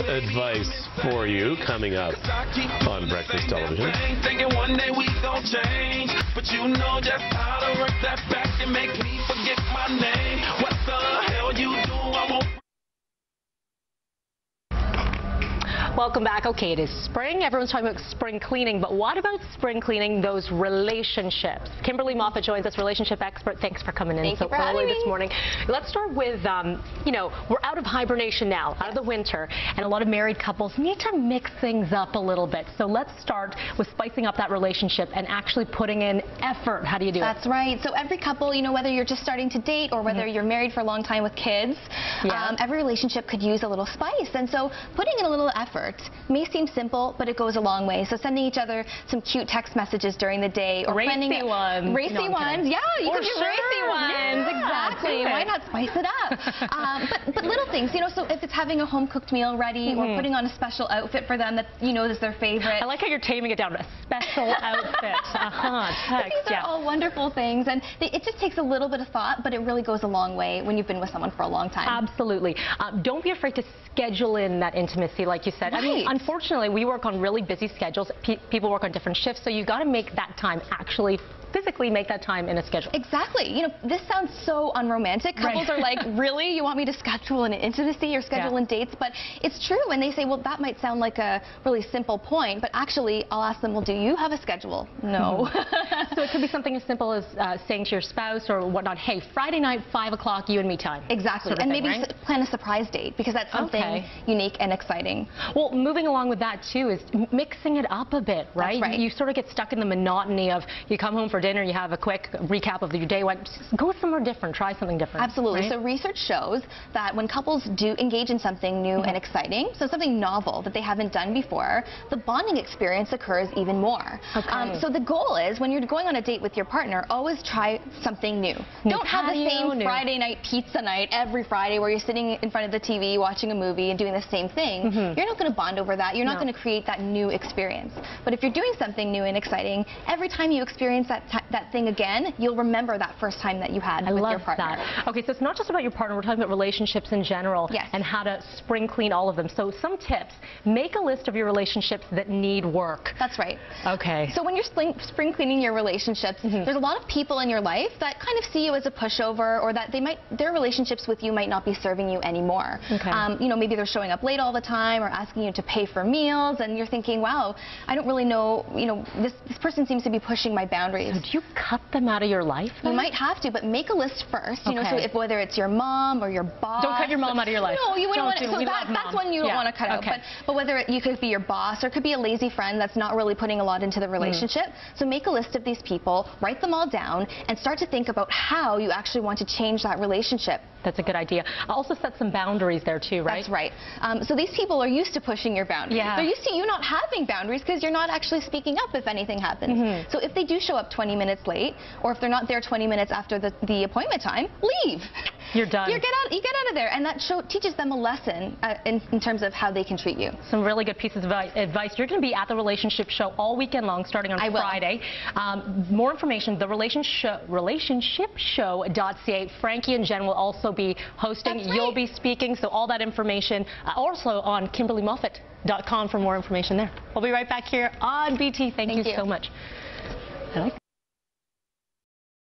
advice for you coming up on breakfast television. Thinking one day we gon' change, but you know just how to work that back and make me forget my name. What the hell you do? I won't. Welcome back. Okay, it is spring. Everyone's talking about spring cleaning, but what about spring cleaning those relationships? Kimberly Moffit joins us, relationship expert. Thanks for coming in so early this morning. Let's start with, you know, we're out of hibernation now, out of the winter, and a lot of married couples need to mix things up a little bit. So let's start with spicing up that relationship and actually putting in effort. How do you do it? That's right. So every couple, you know, whether you're just starting to date or whether you're married for a long time with kids, every relationship could use a little spice. And so putting in a little effort may seem simple, but it goes a long way. So sending each other some cute text messages during the day, or racy ones. Racy ones, yeah, you can do racy ones, exactly. Why not spice it up? But little things, you know. So if it's having a home cooked meal ready, or putting on a special outfit for them that you know is their favorite. I like how you're taming it down to a special outfit. These are all wonderful things, and it just takes a little bit of thought, but it really goes a long way when you've been with someone for a long time. Absolutely. Don't be afraid to schedule in that intimacy, like you said. I mean, unfortunately, we work on really busy schedules. People work on different shifts, so you've got to make that time actually physically make that time in a schedule. Exactly. You know, this sounds so unromantic. Couples are like, really? You want me to schedule an intimacy or schedule in dates? But it's true. And they say, well, that might sound like a really simple point, but actually, I'll ask them, well, do you have a schedule? No. So it could be something as simple as saying to your spouse or whatnot, hey, Friday night, 5 o'clock, you and me time. Exactly. Sort of and thing, maybe plan a surprise date, because that's something unique and exciting. Well, moving along with that, too, is mixing it up a bit, right? That's right. You sort of get stuck in the monotony of you come home for dinner, you have a quick recap of your day. Go somewhere different. Try something different. Absolutely. Right? So research shows that when couples do engage in something new and exciting, so something novel that they haven't done before, the bonding experience occurs even more. So the goal is, when you're going on a date with your partner, always try something new. Don't have the same Friday night pizza night every Friday where you're sitting in front of the TV watching a movie and doing the same thing. You're not going to bond over that. You're not going to create that new experience. But if you're doing something new and exciting, every time you experience that thing again, you'll remember that first time that you had with your partner. I love that. Okay, so it's not just about your partner. We're talking about relationships in general and how to spring clean all of them. So some tips. Make a list of your relationships that need work. That's right. Okay. So when you're spring cleaning your relationships, there's a lot of people in your life that kind of see you as a pushover, or that their relationships with you might not be serving you anymore. You know, maybe they're showing up late all the time or asking you to pay for meals, and you're thinking, wow, I don't really know, you know, this person seems to be pushing my boundaries. So do you cut them out of your life? You might have to, but make a list first. You know, so whether it's your mom or your boss. Don't cut your mom out of your life. No, you wouldn't want to. So that's one you don't want to cut out. But whether you could be your boss, or it could be a lazy friend that's not really putting a lot into the relationship. So make a list of these people, write them all down, and start to think about how you actually want to change that relationship. That's a good idea. Also set some boundaries there too, right? That's right. So these people are used to pushing your boundaries. They're used to you not having boundaries because you're not actually speaking up if anything happens. So if they do show up 20 minutes late, or if they're not there 20 minutes after the appointment time, leave. You're done. You get out of there, and that teaches them a lesson in terms of how they can treat you. Some really good pieces of advice. You're going to be at the relationship show all weekend long, starting on Friday. More information, the relationshipshow.ca. Frankie and Jen will also be hosting. You'll be speaking, so all that information also on KimberlyMoffit.com for more information there. We'll be right back here on BT. Thank you so much.